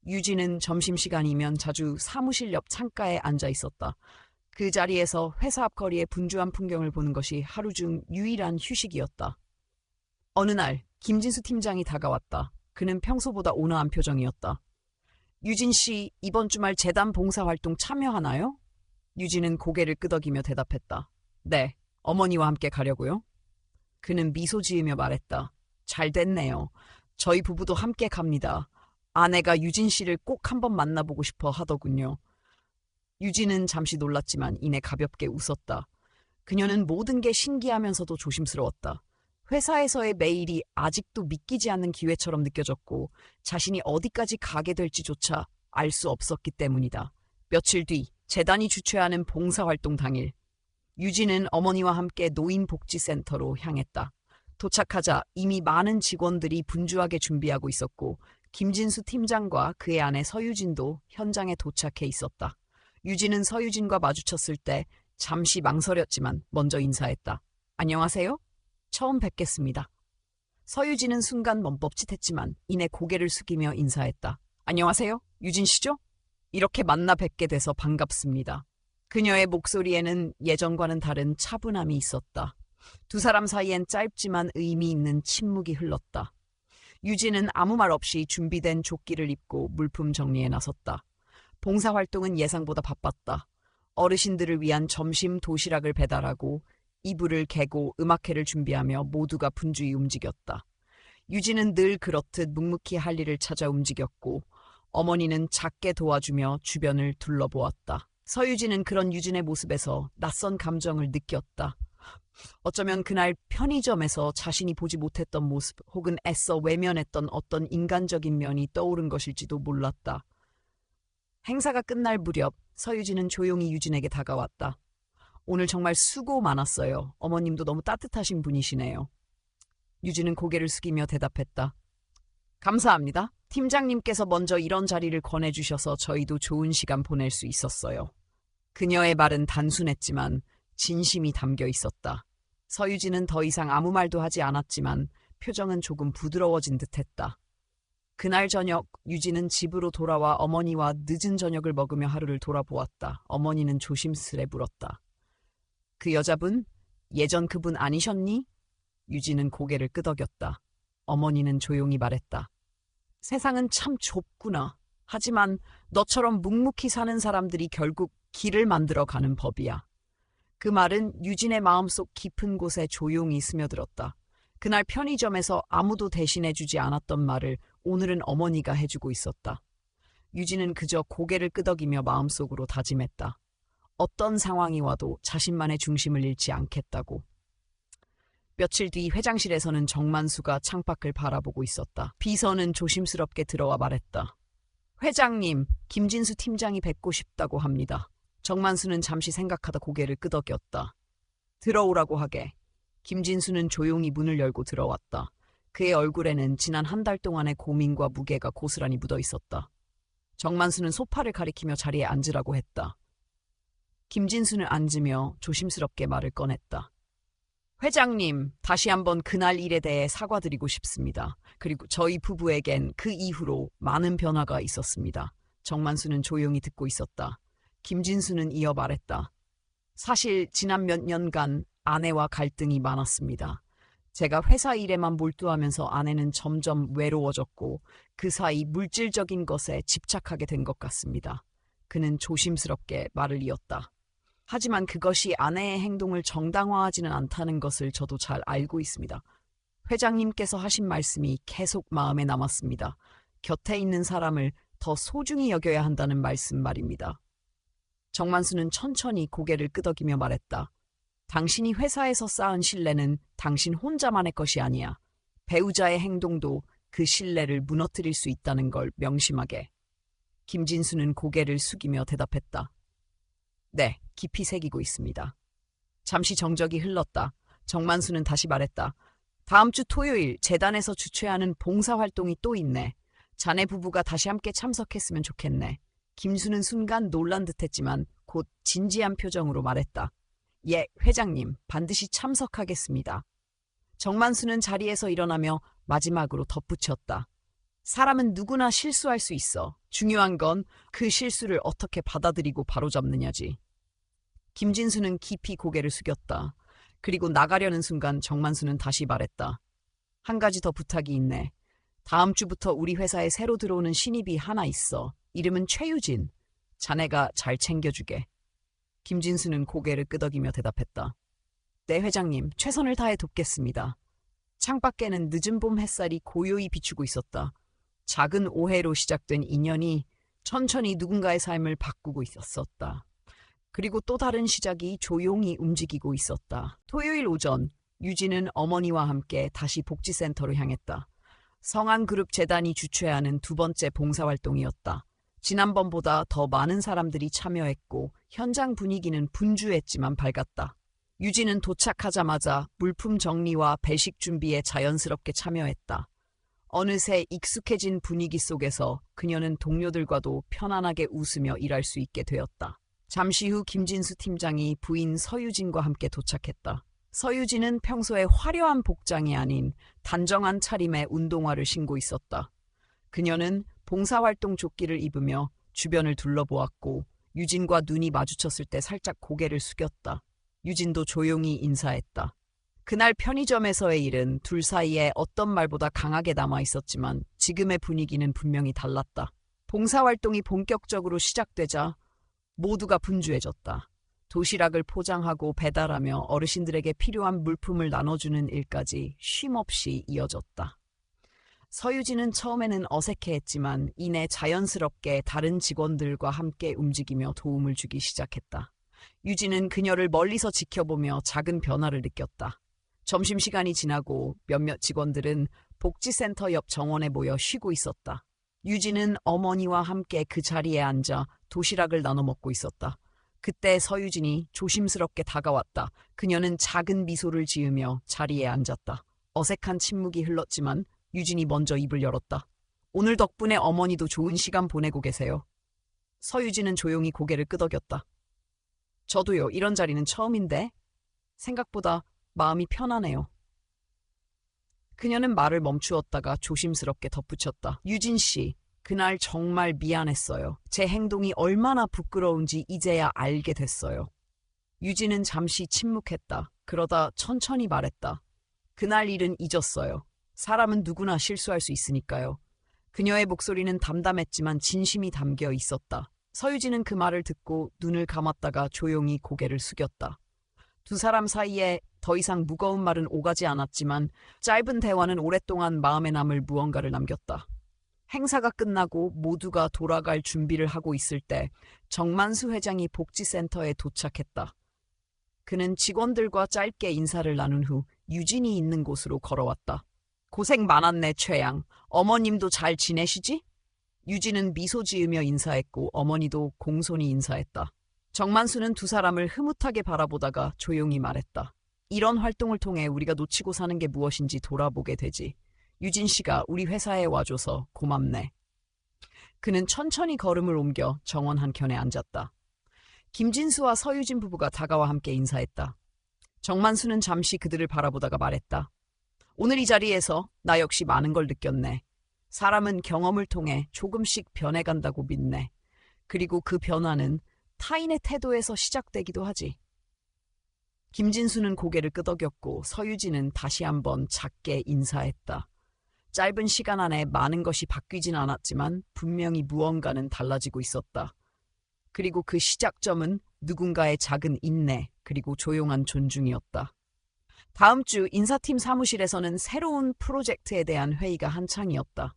유진은 점심시간이면 자주 사무실 옆 창가에 앉아 있었다. 그 자리에서 회사 앞거리의 분주한 풍경을 보는 것이 하루 중 유일한 휴식이었다. 어느 날 김진수 팀장이 다가왔다. 그는 평소보다 온화한 표정이었다. 유진 씨, 이번 주말 재단 봉사활동 참여하나요? 유진은 고개를 끄덕이며 대답했다. 네, 어머니와 함께 가려고요. 그는 미소 지으며 말했다. 잘 됐네요. 저희 부부도 함께 갑니다. 아내가 유진 씨를 꼭 한번 만나보고 싶어 하더군요. 유진은 잠시 놀랐지만 이내 가볍게 웃었다. 그녀는 모든 게 신기하면서도 조심스러웠다. 회사에서의 매일이 아직도 믿기지 않는 기회처럼 느껴졌고 자신이 어디까지 가게 될지조차 알 수 없었기 때문이다. 며칠 뒤 재단이 주최하는 봉사활동 당일 유진은 어머니와 함께 노인복지센터로 향했다. 도착하자 이미 많은 직원들이 분주하게 준비하고 있었고 김진수 팀장과 그의 아내 서유진도 현장에 도착해 있었다. 유진은 서유진과 마주쳤을 때 잠시 망설였지만 먼저 인사했다. 안녕하세요? 처음 뵙겠습니다. 서유진은 순간 멈칫했지만 이내 고개를 숙이며 인사했다. 안녕하세요? 유진 씨죠? 이렇게 만나 뵙게 돼서 반갑습니다. 그녀의 목소리에는 예전과는 다른 차분함이 있었다. 두 사람 사이엔 짧지만 의미 있는 침묵이 흘렀다. 유진은 아무 말 없이 준비된 조끼를 입고 물품 정리에 나섰다. 봉사활동은 예상보다 바빴다. 어르신들을 위한 점심 도시락을 배달하고 이불을 개고 음악회를 준비하며 모두가 분주히 움직였다. 유진은 늘 그렇듯 묵묵히 할 일을 찾아 움직였고 어머니는 작게 도와주며 주변을 둘러보았다. 서유진은 그런 유진의 모습에서 낯선 감정을 느꼈다. 어쩌면 그날 편의점에서 자신이 보지 못했던 모습 혹은 애써 외면했던 어떤 인간적인 면이 떠오른 것일지도 몰랐다. 행사가 끝날 무렵 서유진은 조용히 유진에게 다가왔다. 오늘 정말 수고 많았어요. 어머님도 너무 따뜻하신 분이시네요. 유진은 고개를 숙이며 대답했다. 감사합니다. 팀장님께서 먼저 이런 자리를 권해주셔서 저희도 좋은 시간 보낼 수 있었어요. 그녀의 말은 단순했지만 진심이 담겨 있었다. 서유진은 더 이상 아무 말도 하지 않았지만 표정은 조금 부드러워진 듯했다. 그날 저녁 유진은 집으로 돌아와 어머니와 늦은 저녁을 먹으며 하루를 돌아보았다. 어머니는 조심스레 물었다. 그 여자분? 예전 그분 아니셨니? 유진은 고개를 끄덕였다. 어머니는 조용히 말했다. 세상은 참 좁구나. 하지만 너처럼 묵묵히 사는 사람들이 결국 길을 만들어 가는 법이야. 그 말은 유진의 마음속 깊은 곳에 조용히 스며들었다. 그날 편의점에서 아무도 대신해주지 않았던 말을 오늘은 어머니가 해주고 있었다. 유진은 그저 고개를 끄덕이며 마음속으로 다짐했다. 어떤 상황이 와도 자신만의 중심을 잃지 않겠다고. 며칠 뒤 회장실에서는 정만수가 창밖을 바라보고 있었다. 비서는 조심스럽게 들어와 말했다. 회장님, 김진수 팀장이 뵙고 싶다고 합니다. 정만수는 잠시 생각하다 고개를 끄덕였다. 들어오라고 하게. 김진수는 조용히 문을 열고 들어왔다. 그의 얼굴에는 지난 한 달 동안의 고민과 무게가 고스란히 묻어 있었다. 정만수는 소파를 가리키며 자리에 앉으라고 했다. 김진수는 앉으며 조심스럽게 말을 꺼냈다. 회장님, 다시 한번 그날 일에 대해 사과드리고 싶습니다. 그리고 저희 부부에겐 그 이후로 많은 변화가 있었습니다. 정만수는 조용히 듣고 있었다. 김진수는 이어 말했다. 사실 지난 몇 년간 아내와 갈등이 많았습니다. 제가 회사 일에만 몰두하면서 아내는 점점 외로워졌고 그 사이 물질적인 것에 집착하게 된 것 같습니다. 그는 조심스럽게 말을 이었다. 하지만 그것이 아내의 행동을 정당화하지는 않다는 것을 저도 잘 알고 있습니다. 회장님께서 하신 말씀이 계속 마음에 남았습니다. 곁에 있는 사람을 더 소중히 여겨야 한다는 말씀 말입니다. 정만수는 천천히 고개를 끄덕이며 말했다. 당신이 회사에서 쌓은 신뢰는 당신 혼자만의 것이 아니야. 배우자의 행동도 그 신뢰를 무너뜨릴 수 있다는 걸 명심하게. 김진수는 고개를 숙이며 대답했다. 네, 깊이 새기고 있습니다. 잠시 정적이 흘렀다. 정만수는 다시 말했다. 다음 주 토요일 재단에서 주최하는 봉사활동이 또 있네. 자네 부부가 다시 함께 참석했으면 좋겠네. 김수는 순간 놀란 듯했지만 곧 진지한 표정으로 말했다. 예, 회장님, 반드시 참석하겠습니다. 정만수는 자리에서 일어나며 마지막으로 덧붙였다. 사람은 누구나 실수할 수 있어. 중요한 건 그 실수를 어떻게 받아들이고 바로잡느냐지. 김진수는 깊이 고개를 숙였다. 그리고 나가려는 순간 정만수는 다시 말했다. 한 가지 더 부탁이 있네. 다음 주부터 우리 회사에 새로 들어오는 신입이 하나 있어. 이름은 최유진. 자네가 잘 챙겨주게. 김진수는 고개를 끄덕이며 대답했다. 네, 회장님, 최선을 다해 돕겠습니다. 창밖에는 늦은 봄 햇살이 고요히 비추고 있었다. 작은 오해로 시작된 인연이 천천히 누군가의 삶을 바꾸고 있었다. 그리고 또 다른 시작이 조용히 움직이고 있었다. 토요일 오전, 유진은 어머니와 함께 다시 복지센터로 향했다. 성안그룹 재단이 주최하는 두 번째 봉사활동이었다. 지난번보다 더 많은 사람들이 참여했고 현장 분위기는 분주했지만 밝았다. 유진은 도착하자마자 물품 정리와 배식 준비에 자연스럽게 참여했다. 어느새 익숙해진 분위기 속에서 그녀는 동료들과도 편안하게 웃으며 일할 수 있게 되었다. 잠시 후 김진수 팀장이 부인 서유진과 함께 도착했다. 서유진은 평소에 화려한 복장이 아닌 단정한 차림의 운동화를 신고 있었다. 그녀는 봉사활동 조끼를 입으며 주변을 둘러보았고 유진과 눈이 마주쳤을 때 살짝 고개를 숙였다. 유진도 조용히 인사했다. 그날 편의점에서의 일은 둘 사이에 어떤 말보다 강하게 남아 있었지만 지금의 분위기는 분명히 달랐다. 봉사활동이 본격적으로 시작되자 모두가 분주해졌다. 도시락을 포장하고 배달하며 어르신들에게 필요한 물품을 나눠주는 일까지 쉼없이 이어졌다. 서유진은 처음에는 어색해했지만 이내 자연스럽게 다른 직원들과 함께 움직이며 도움을 주기 시작했다. 유진은 그녀를 멀리서 지켜보며 작은 변화를 느꼈다. 점심시간이 지나고 몇몇 직원들은 복지센터 옆 정원에 모여 쉬고 있었다. 유진은 어머니와 함께 그 자리에 앉아 도시락을 나눠 먹고 있었다. 그때 서유진이 조심스럽게 다가왔다. 그녀는 작은 미소를 지으며 자리에 앉았다. 어색한 침묵이 흘렀지만 유진이 먼저 입을 열었다. 오늘 덕분에 어머니도 좋은 시간 보내고 계세요. 서유진은 조용히 고개를 끄덕였다. 저도요, 이런 자리는 처음인데 생각보다 마음이 편하네요. 그녀는 말을 멈추었다가 조심스럽게 덧붙였다. 유진 씨, 그날 정말 미안했어요. 제 행동이 얼마나 부끄러운지 이제야 알게 됐어요. 유진은 잠시 침묵했다. 그러다 천천히 말했다. 그날 일은 잊었어요. 사람은 누구나 실수할 수 있으니까요. 그녀의 목소리는 담담했지만 진심이 담겨 있었다. 서유진은 그 말을 듣고 눈을 감았다가 조용히 고개를 숙였다. 두 사람 사이에 더 이상 무거운 말은 오가지 않았지만 짧은 대화는 오랫동안 마음에 남을 무언가를 남겼다. 행사가 끝나고 모두가 돌아갈 준비를 하고 있을 때 정만수 회장이 복지센터에 도착했다. 그는 직원들과 짧게 인사를 나눈 후 유진이 있는 곳으로 걸어왔다. 고생 많았네, 최양. 어머님도 잘 지내시지? 유진은 미소 지으며 인사했고 어머니도 공손히 인사했다. 정만수는 두 사람을 흐뭇하게 바라보다가 조용히 말했다. 이런 활동을 통해 우리가 놓치고 사는 게 무엇인지 돌아보게 되지. 유진 씨가 우리 회사에 와줘서 고맙네. 그는 천천히 걸음을 옮겨 정원 한켠에 앉았다. 김진수와 서유진 부부가 다가와 함께 인사했다. 정만수는 잠시 그들을 바라보다가 말했다. 오늘 이 자리에서 나 역시 많은 걸 느꼈네. 사람은 경험을 통해 조금씩 변해간다고 믿네. 그리고 그 변화는 타인의 태도에서 시작되기도 하지. 김진수는 고개를 끄덕였고 서유진은 다시 한번 작게 인사했다. 짧은 시간 안에 많은 것이 바뀌진 않았지만 분명히 무언가는 달라지고 있었다. 그리고 그 시작점은 누군가의 작은 인내 그리고 조용한 존중이었다. 다음 주 인사팀 사무실에서는 새로운 프로젝트에 대한 회의가 한창이었다.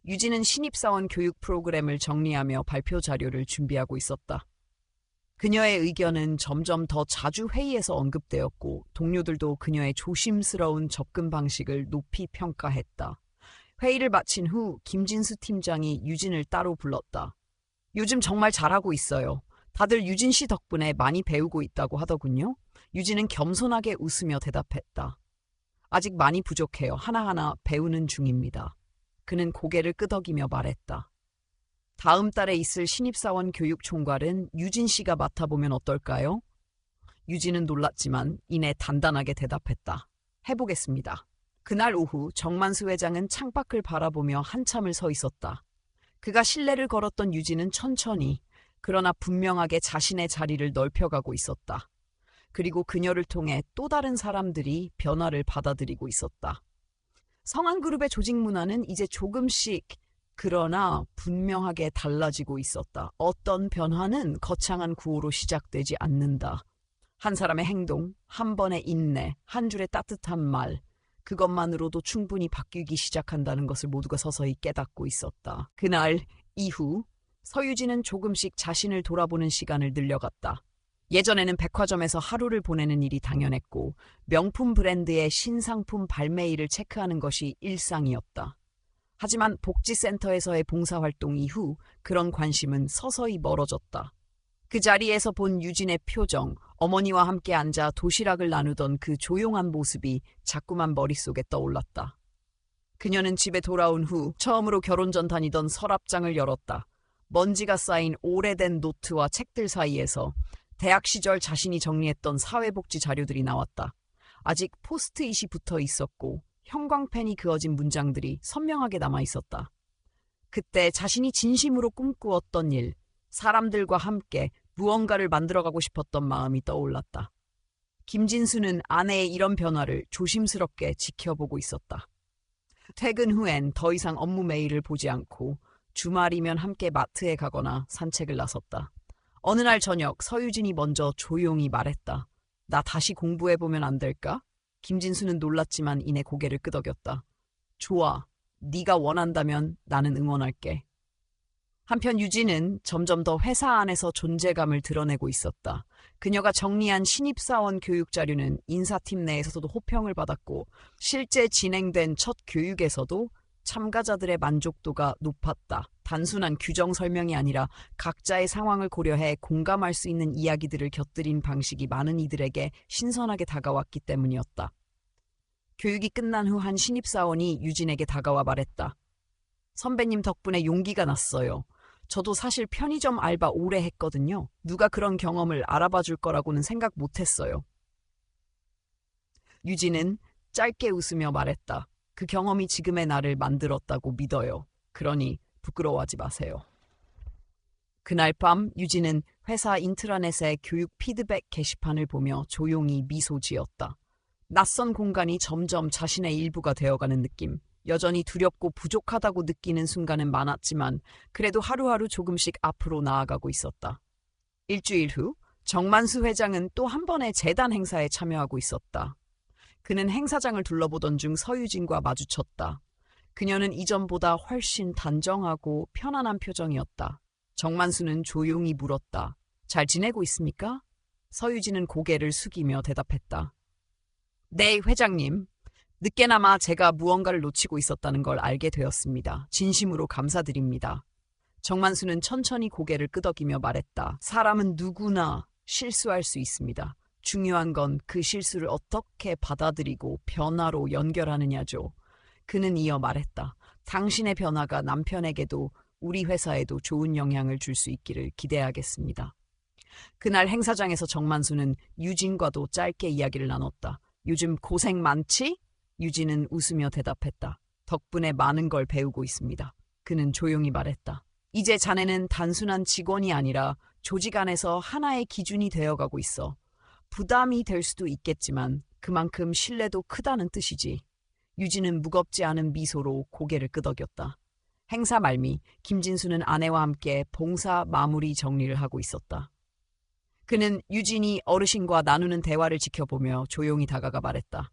유진은 신입사원 교육 프로그램을 정리하며 발표 자료를 준비하고 있었다. 그녀의 의견은 점점 더 자주 회의에서 언급되었고 동료들도 그녀의 조심스러운 접근 방식을 높이 평가했다. 회의를 마친 후 김진수 팀장이 유진을 따로 불렀다. 요즘 정말 잘하고 있어요. 다들 유진 씨 덕분에 많이 배우고 있다고 하더군요. 유진은 겸손하게 웃으며 대답했다. 아직 많이 부족해요. 하나하나 배우는 중입니다. 그는 고개를 끄덕이며 말했다. 다음 달에 있을 신입사원 교육 총괄은 유진 씨가 맡아보면 어떨까요? 유진은 놀랐지만 이내 단단하게 대답했다. 해보겠습니다. 그날 오후 정만수 회장은 창밖을 바라보며 한참을 서 있었다. 그가 신뢰를 걸었던 유진은 천천히 그러나 분명하게 자신의 자리를 넓혀가고 있었다. 그리고 그녀를 통해 또 다른 사람들이 변화를 받아들이고 있었다. 성한그룹의 조직 문화는 이제 조금씩 그러나 분명하게 달라지고 있었다. 어떤 변화는 거창한 구호로 시작되지 않는다. 한 사람의 행동, 한 번의 인내, 한 줄의 따뜻한 말, 그것만으로도 충분히 바뀌기 시작한다는 것을 모두가 서서히 깨닫고 있었다. 그날 이후 서유진은 조금씩 자신을 돌아보는 시간을 늘려갔다. 예전에는 백화점에서 하루를 보내는 일이 당연했고 명품 브랜드의 신상품 발매일을 체크하는 것이 일상이었다. 하지만 복지센터에서의 봉사활동 이후 그런 관심은 서서히 멀어졌다. 그 자리에서 본 유진의 표정, 어머니와 함께 앉아 도시락을 나누던 그 조용한 모습이 자꾸만 머릿속에 떠올랐다. 그녀는 집에 돌아온 후 처음으로 결혼 전 다니던 서랍장을 열었다. 먼지가 쌓인 오래된 노트와 책들 사이에서 대학 시절 자신이 정리했던 사회복지 자료들이 나왔다. 아직 포스트잇이 붙어 있었고 형광펜이 그어진 문장들이 선명하게 남아 있었다. 그때 자신이 진심으로 꿈꾸었던 일, 사람들과 함께 무언가를 만들어가고 싶었던 마음이 떠올랐다. 김진수는 아내의 이런 변화를 조심스럽게 지켜보고 있었다. 퇴근 후엔 더 이상 업무 메일을 보지 않고 주말이면 함께 마트에 가거나 산책을 나섰다. 어느 날 저녁 서유진이 먼저 조용히 말했다. 나 다시 공부해보면 안 될까? 김진수는 놀랐지만 이내 고개를 끄덕였다. 좋아. 네가 원한다면 나는 응원할게. 한편 유진은 점점 더 회사 안에서 존재감을 드러내고 있었다. 그녀가 정리한 신입사원 교육 자료는 인사팀 내에서도 호평을 받았고 실제 진행된 첫 교육에서도 참가자들의 만족도가 높았다. 단순한 규정 설명이 아니라 각자의 상황을 고려해 공감할 수 있는 이야기들을 곁들인 방식이 많은 이들에게 신선하게 다가왔기 때문이었다. 교육이 끝난 후 한 신입사원이 유진에게 다가와 말했다. 선배님 덕분에 용기가 났어요. 저도 사실 편의점 알바 오래 했거든요. 누가 그런 경험을 알아봐 줄 거라고는 생각 못 했어요. 유진은 짧게 웃으며 말했다. 그 경험이 지금의 나를 만들었다고 믿어요. 그러니 부끄러워하지 마세요. 그날 밤 유진은 회사 인트라넷의 교육 피드백 게시판을 보며 조용히 미소 지었다. 낯선 공간이 점점 자신의 일부가 되어가는 느낌. 여전히 두렵고 부족하다고 느끼는 순간은 많았지만 그래도 하루하루 조금씩 앞으로 나아가고 있었다. 일주일 후 정만수 회장은 또 한 번의 재단 행사에 참여하고 있었다. 그는 행사장을 둘러보던 중 서유진과 마주쳤다. 그녀는 이전보다 훨씬 단정하고 편안한 표정이었다. 정만수는 조용히 물었다. 잘 지내고 있습니까? 서유진은 고개를 숙이며 대답했다. 네, 회장님. 늦게나마 제가 무언가를 놓치고 있었다는 걸 알게 되었습니다. 진심으로 감사드립니다. 정만수는 천천히 고개를 끄덕이며 말했다. 사람은 누구나 실수할 수 있습니다. 중요한 건 그 실수를 어떻게 받아들이고 변화로 연결하느냐죠. 그는 이어 말했다. 당신의 변화가 남편에게도 우리 회사에도 좋은 영향을 줄 수 있기를 기대하겠습니다. 그날 행사장에서 정만수는 유진과도 짧게 이야기를 나눴다. 요즘 고생 많지? 유진은 웃으며 대답했다. 덕분에 많은 걸 배우고 있습니다. 그는 조용히 말했다. 이제 자네는 단순한 직원이 아니라 조직 안에서 하나의 기준이 되어가고 있어. 부담이 될 수도 있겠지만 그만큼 신뢰도 크다는 뜻이지. 유진은 무겁지 않은 미소로 고개를 끄덕였다. 행사 말미 김진수는 아내와 함께 봉사 마무리 정리를 하고 있었다. 그는 유진이 어르신과 나누는 대화를 지켜보며 조용히 다가가 말했다.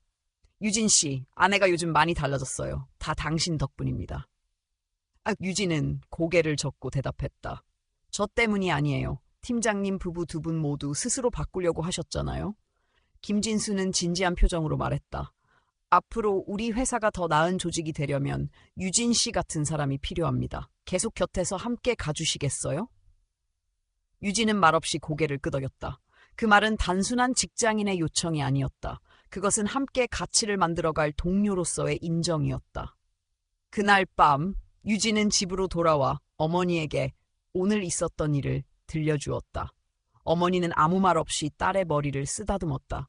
유진 씨, 아내가 요즘 많이 달라졌어요. 다 당신 덕분입니다. 유진은 고개를 젓고 대답했다. 저 때문이 아니에요. 팀장님 부부 두 분 모두 스스로 바꾸려고 하셨잖아요. 김진수는 진지한 표정으로 말했다. 앞으로 우리 회사가 더 나은 조직이 되려면 유진 씨 같은 사람이 필요합니다. 계속 곁에서 함께 가주시겠어요? 유진은 말없이 고개를 끄덕였다. 그 말은 단순한 직장인의 요청이 아니었다. 그것은 함께 가치를 만들어갈 동료로서의 인정이었다. 그날 밤 유진은 집으로 돌아와 어머니에게 오늘 있었던 일을 들려주었다. 어머니는 아무 말 없이 딸의 머리를 쓰다듬었다.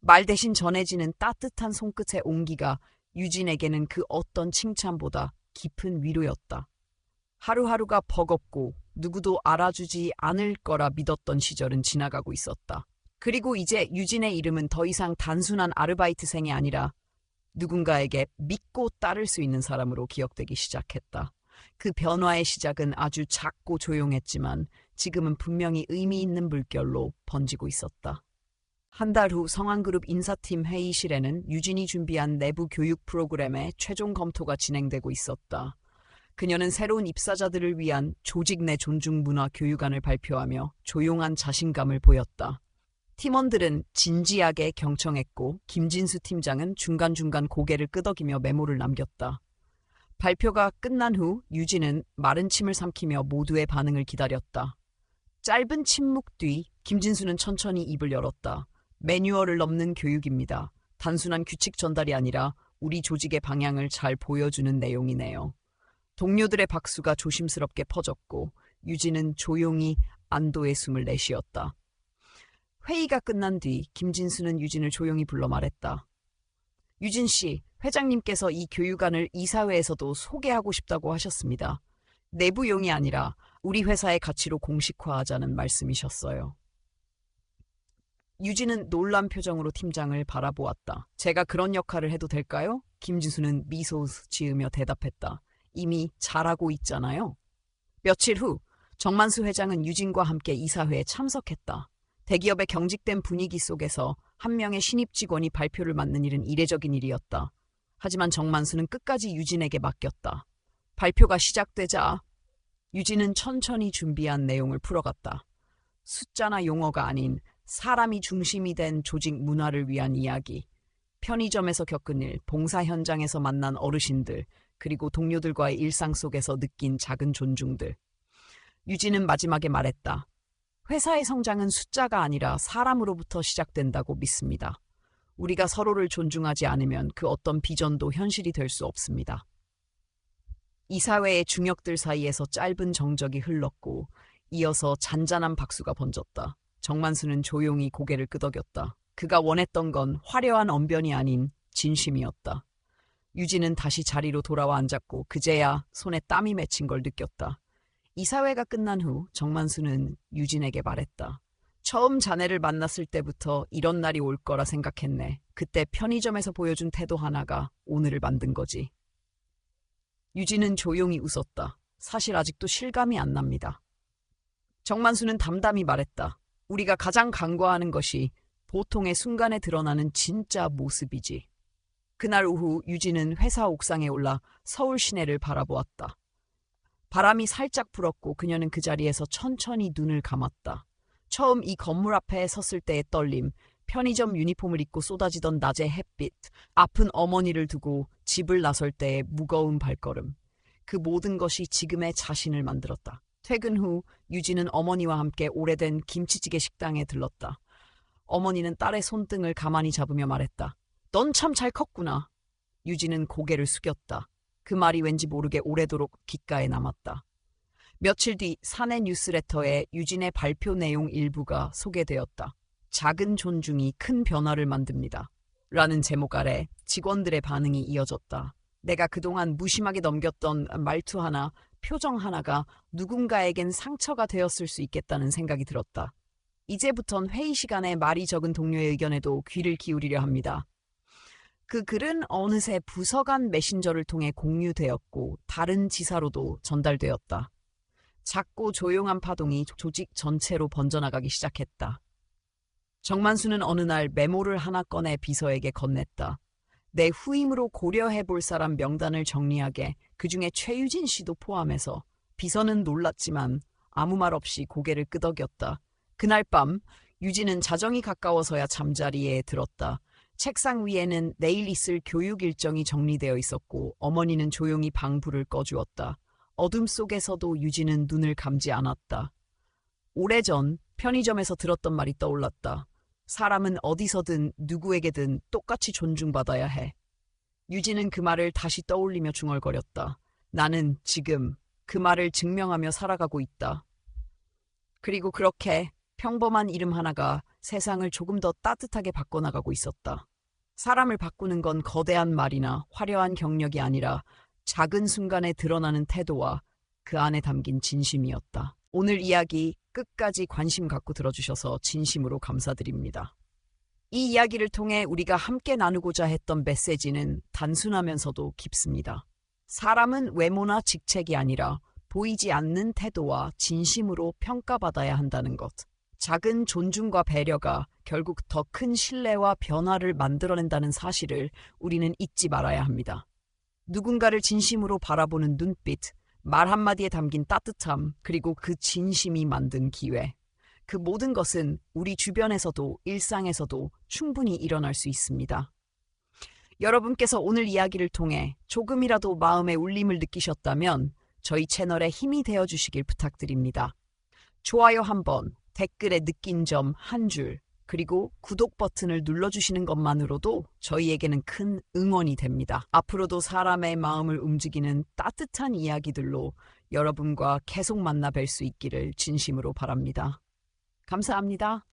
말 대신 전해지는 따뜻한 손끝의 온기가 유진에게는 그 어떤 칭찬보다 깊은 위로였다. 하루하루가 버겁고 누구도 알아주지 않을 거라 믿었던 시절은 지나가고 있었다. 그리고 이제 유진의 이름은 더 이상 단순한 아르바이트생이 아니라 누군가에게 믿고 따를 수 있는 사람으로 기억되기 시작했다. 그 변화의 시작은 아주 작고 조용했지만 지금은 분명히 의미 있는 물결로 번지고 있었다. 한 달 후 성한그룹 인사팀 회의실에는 유진이 준비한 내부 교육 프로그램의 최종 검토가 진행되고 있었다. 그녀는 새로운 입사자들을 위한 조직 내 존중 문화 교육안을 발표하며 조용한 자신감을 보였다. 팀원들은 진지하게 경청했고 김진수 팀장은 중간중간 고개를 끄덕이며 메모를 남겼다. 발표가 끝난 후 유진은 마른 침을 삼키며 모두의 반응을 기다렸다. 짧은 침묵 뒤 김진수는 천천히 입을 열었다. 매뉴얼을 넘는 교육입니다. 단순한 규칙 전달이 아니라 우리 조직의 방향을 잘 보여주는 내용이네요. 동료들의 박수가 조심스럽게 퍼졌고 유진은 조용히 안도의 숨을 내쉬었다. 회의가 끝난 뒤 김진수는 유진을 조용히 불러 말했다. 유진 씨, 회장님께서 이 교육안을 이사회에서도 소개하고 싶다고 하셨습니다. 내부용이 아니라 우리 회사의 가치로 공식화하자는 말씀이셨어요. 유진은 놀란 표정으로 팀장을 바라보았다. 제가 그런 역할을 해도 될까요? 김진수는 미소 지으며 대답했다. 이미 잘하고 있잖아요. 며칠 후 정만수 회장은 유진과 함께 이사회에 참석했다. 대기업의 경직된 분위기 속에서 한 명의 신입 직원이 발표를 맡는 일은 이례적인 일이었다. 하지만 정만수는 끝까지 유진에게 맡겼다. 발표가 시작되자 유진은 천천히 준비한 내용을 풀어갔다. 숫자나 용어가 아닌 사람이 중심이 된 조직 문화를 위한 이야기, 편의점에서 겪은 일, 봉사 현장에서 만난 어르신들, 그리고 동료들과의 일상 속에서 느낀 작은 존중들. 유진은 마지막에 말했다. 회사의 성장은 숫자가 아니라 사람으로부터 시작된다고 믿습니다. 우리가 서로를 존중하지 않으면 그 어떤 비전도 현실이 될 수 없습니다. 이사회의 중역들 사이에서 짧은 정적이 흘렀고 이어서 잔잔한 박수가 번졌다. 정만수는 조용히 고개를 끄덕였다. 그가 원했던 건 화려한 언변이 아닌 진심이었다. 유진은 다시 자리로 돌아와 앉았고 그제야 손에 땀이 맺힌 걸 느꼈다. 이사회가 끝난 후 정만수는 유진에게 말했다. 처음 자네를 만났을 때부터 이런 날이 올 거라 생각했네. 그때 편의점에서 보여준 태도 하나가 오늘을 만든 거지. 유진은 조용히 웃었다. 사실 아직도 실감이 안 납니다. 정만수는 담담히 말했다. 우리가 가장 간과하는 것이 보통의 순간에 드러나는 진짜 모습이지. 그날 오후 유진은 회사 옥상에 올라 서울 시내를 바라보았다. 바람이 살짝 불었고 그녀는 그 자리에서 천천히 눈을 감았다. 처음 이 건물 앞에 섰을 때의 떨림, 편의점 유니폼을 입고 쏟아지던 낮의 햇빛, 아픈 어머니를 두고 집을 나설 때의 무거운 발걸음. 그 모든 것이 지금의 자신을 만들었다. 퇴근 후 유진은 어머니와 함께 오래된 김치찌개 식당에 들렀다. 어머니는 딸의 손등을 가만히 잡으며 말했다. 넌 참 잘 컸구나. 유진은 고개를 숙였다. 그 말이 왠지 모르게 오래도록 귓가에 남았다. 며칠 뒤 사내 뉴스레터에 유진의 발표 내용 일부가 소개되었다. 작은 존중이 큰 변화를 만듭니다. 라는 제목 아래 직원들의 반응이 이어졌다. 내가 그동안 무심하게 넘겼던 말투 하나, 표정 하나가 누군가에겐 상처가 되었을 수 있겠다는 생각이 들었다. 이제부턴 회의 시간에 말이 적은 동료의 의견에도 귀를 기울이려 합니다. 그 글은 어느새 부서 간 메신저를 통해 공유되었고 다른 지사로도 전달되었다. 작고 조용한 파동이 조직 전체로 번져나가기 시작했다. 정만수는 어느 날 메모를 하나 꺼내 비서에게 건넸다. 내 후임으로 고려해 볼 사람 명단을 정리하게 그중에 최유진 씨도 포함해서. 비서는 놀랐지만 아무 말 없이 고개를 끄덕였다. 그날 밤 유진은 자정이 가까워서야 잠자리에 들었다. 책상 위에는 내일 있을 교육 일정이 정리되어 있었고 어머니는 조용히 방불을 꺼주었다. 어둠 속에서도 유진은 눈을 감지 않았다. 오래전 편의점에서 들었던 말이 떠올랐다. 사람은 어디서든 누구에게든 똑같이 존중받아야 해. 유진은 그 말을 다시 떠올리며 중얼거렸다. 나는 지금 그 말을 증명하며 살아가고 있다. 그리고 그렇게 평범한 이름 하나가 세상을 조금 더 따뜻하게 바꿔나가고 있었다. 사람을 바꾸는 건 거대한 말이나 화려한 경력이 아니라 작은 순간에 드러나는 태도와 그 안에 담긴 진심이었다. 오늘 이야기 끝까지 관심 갖고 들어주셔서 진심으로 감사드립니다. 이 이야기를 통해 우리가 함께 나누고자 했던 메시지는 단순하면서도 깊습니다. 사람은 외모나 직책이 아니라 보이지 않는 태도와 진심으로 평가받아야 한다는 것. 작은 존중과 배려가 결국 더 큰 신뢰와 변화를 만들어낸다는 사실을 우리는 잊지 말아야 합니다. 누군가를 진심으로 바라보는 눈빛, 말 한마디에 담긴 따뜻함, 그리고 그 진심이 만든 기회. 그 모든 것은 우리 주변에서도 일상에서도 충분히 일어날 수 있습니다. 여러분께서 오늘 이야기를 통해 조금이라도 마음의 울림을 느끼셨다면 저희 채널에 힘이 되어주시길 부탁드립니다. 좋아요 한번, 댓글에 느낀 점 한 줄, 그리고 구독 버튼을 눌러주시는 것만으로도 저희에게는 큰 응원이 됩니다. 앞으로도 사람의 마음을 움직이는 따뜻한 이야기들로 여러분과 계속 만나 뵐 수 있기를 진심으로 바랍니다. 감사합니다.